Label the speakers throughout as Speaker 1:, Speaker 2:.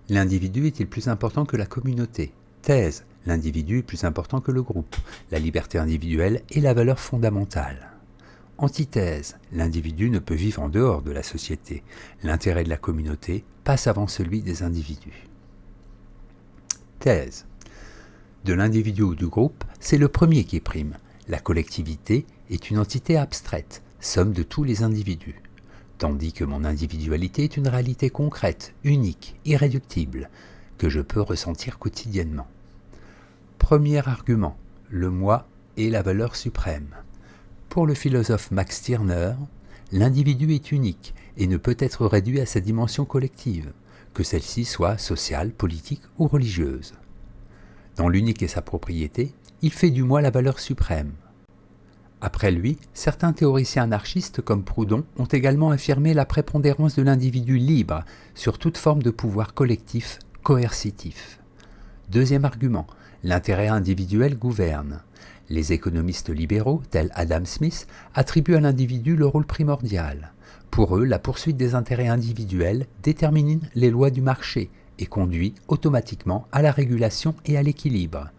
Speaker 1: L'individu est-il plus important que la communauté? Thèse. L'individu est plus important que le groupe. La liberté individuelle est la valeur fondamentale. Antithèse. L'individu ne peut vivre en dehors de la société. L'intérêt de la communauté passe avant celui des individus. Thèse. De l'individu ou du groupe, c'est le premier qui prime. La collectivité est une entité abstraite, somme de tous les individus. Tandis que mon individualité est une réalité concrète, unique, irréductible, que je peux ressentir quotidiennement. Premier argument, le moi est la valeur suprême. Pour le philosophe Max Stirner, l'individu est unique et ne peut être réduit à sa dimension collective, que celle-ci soit sociale, politique ou religieuse. Dans l'unique et sa propriété, il fait du moi la valeur suprême. Après lui, certains théoriciens anarchistes comme Proudhon ont également affirmé la prépondérance de l'individu libre sur toute forme de pouvoir collectif coercitif. Deuxième argument, l'intérêt individuel gouverne. Les économistes libéraux, tels Adam Smith, attribuent à l'individu le rôle primordial. Pour eux, la poursuite des intérêts individuels détermine les lois du marché et conduit automatiquement à la régulation et à l'équilibre.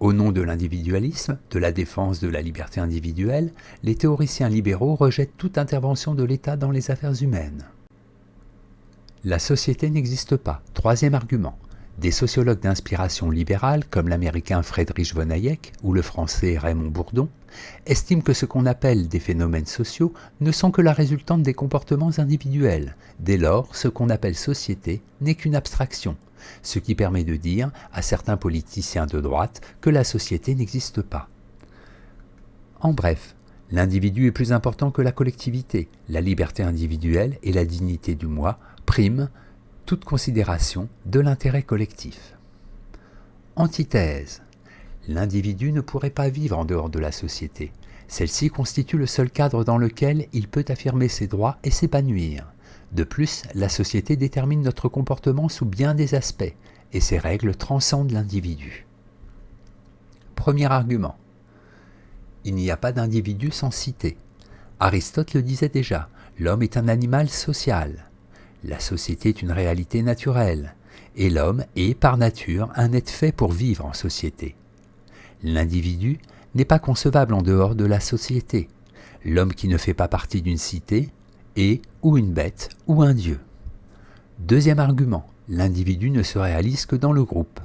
Speaker 1: Au nom de l'individualisme, de la défense de la liberté individuelle, les théoriciens libéraux rejettent toute intervention de l'État dans les affaires humaines. La société n'existe pas. Troisième argument. Des sociologues d'inspiration libérale, comme l'américain Friedrich von Hayek ou le français Raymond Bourdon, estiment que ce qu'on appelle des phénomènes sociaux ne sont que la résultante des comportements individuels. Dès lors, ce qu'on appelle société n'est qu'une abstraction, ce qui permet de dire à certains politiciens de droite que la société n'existe pas. En bref, l'individu est plus important que la collectivité, la liberté individuelle et la dignité du moi priment toute considération de l'intérêt collectif. Antithèse. L'individu ne pourrait pas vivre en dehors de la société. Celle-ci constitue le seul cadre dans lequel il peut affirmer ses droits et s'épanouir. De plus, la société détermine notre comportement sous bien des aspects, et ces règles transcendent l'individu. Premier argument. Il n'y a pas d'individu sans cité. Aristote le disait déjà, l'homme est un animal social. La société est une réalité naturelle, et l'homme est, par nature, un être fait pour vivre en société. L'individu n'est pas concevable en dehors de la société. L'homme qui ne fait pas partie d'une cité est ou une bête ou un dieu. Deuxième argument, l'individu ne se réalise que dans le groupe.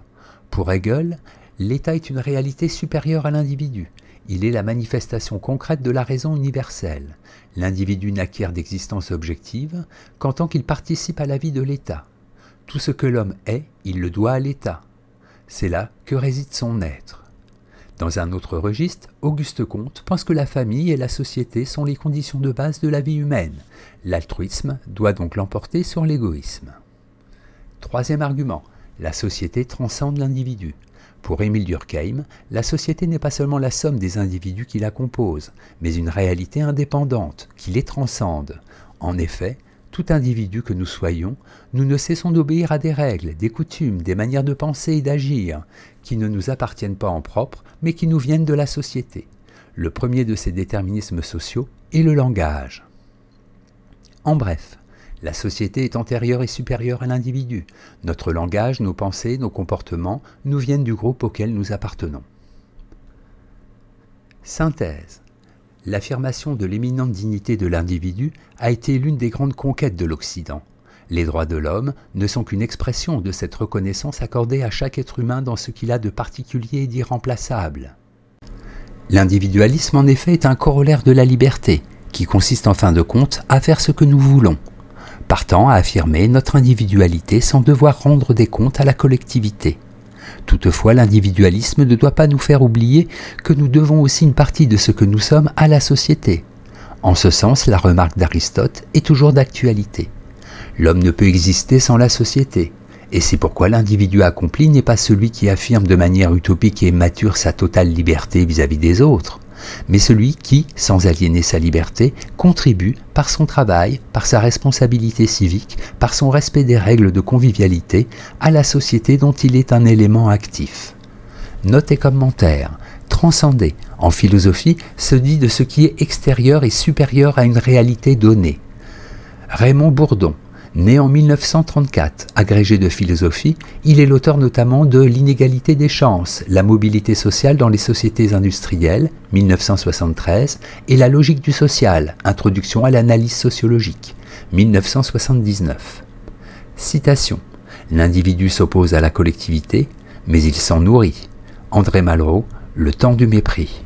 Speaker 1: Pour Hegel, l'État est une réalité supérieure à l'individu. Il est la manifestation concrète de la raison universelle. L'individu n'acquiert d'existence objective qu'en tant qu'il participe à la vie de l'État. Tout ce que l'homme est, il le doit à l'État. C'est là que réside son être. Dans un autre registre, Auguste Comte pense que la famille et la société sont les conditions de base de la vie humaine. L'altruisme doit donc l'emporter sur l'égoïsme. Troisième argument, la société transcende l'individu. Pour Émile Durkheim, la société n'est pas seulement la somme des individus qui la composent, mais une réalité indépendante, qui les transcende. En effet, tout individu que nous soyons, nous ne cessons d'obéir à des règles, des coutumes, des manières de penser et d'agir, qui ne nous appartiennent pas en propre, mais qui nous viennent de la société. Le premier de ces déterminismes sociaux est le langage. En bref, la société est antérieure et supérieure à l'individu. Notre langage, nos pensées, nos comportements nous viennent du groupe auquel nous appartenons. Synthèse. L'affirmation de l'éminente dignité de l'individu a été l'une des grandes conquêtes de l'Occident. Les droits de l'homme ne sont qu'une expression de cette reconnaissance accordée à chaque être humain dans ce qu'il a de particulier et d'irremplaçable. L'individualisme, en effet, est un corollaire de la liberté, qui consiste en fin de compte à faire ce que nous voulons, partant à affirmer notre individualité sans devoir rendre des comptes à la collectivité. Toutefois, l'individualisme ne doit pas nous faire oublier que nous devons aussi une partie de ce que nous sommes à la société. En ce sens, la remarque d'Aristote est toujours d'actualité. L'homme ne peut exister sans la société, et c'est pourquoi l'individu accompli n'est pas celui qui affirme de manière utopique et mature sa totale liberté vis-à-vis des autres, mais celui qui, sans aliéner sa liberté, contribue par son travail, par sa responsabilité civique, par son respect des règles de convivialité, à la société dont il est un élément actif. Note et commentaire. Transcender, en philosophie, se dit de ce qui est extérieur et supérieur à une réalité donnée. Raymond Bourdon. Né en 1934, agrégé de philosophie, il est l'auteur notamment de L'inégalité des chances, la mobilité sociale dans les sociétés industrielles, 1973, et La logique du social, introduction à l'analyse sociologique, 1979. Citation. L'individu s'oppose à la collectivité, mais il s'en nourrit. André Malraux, Le temps du mépris.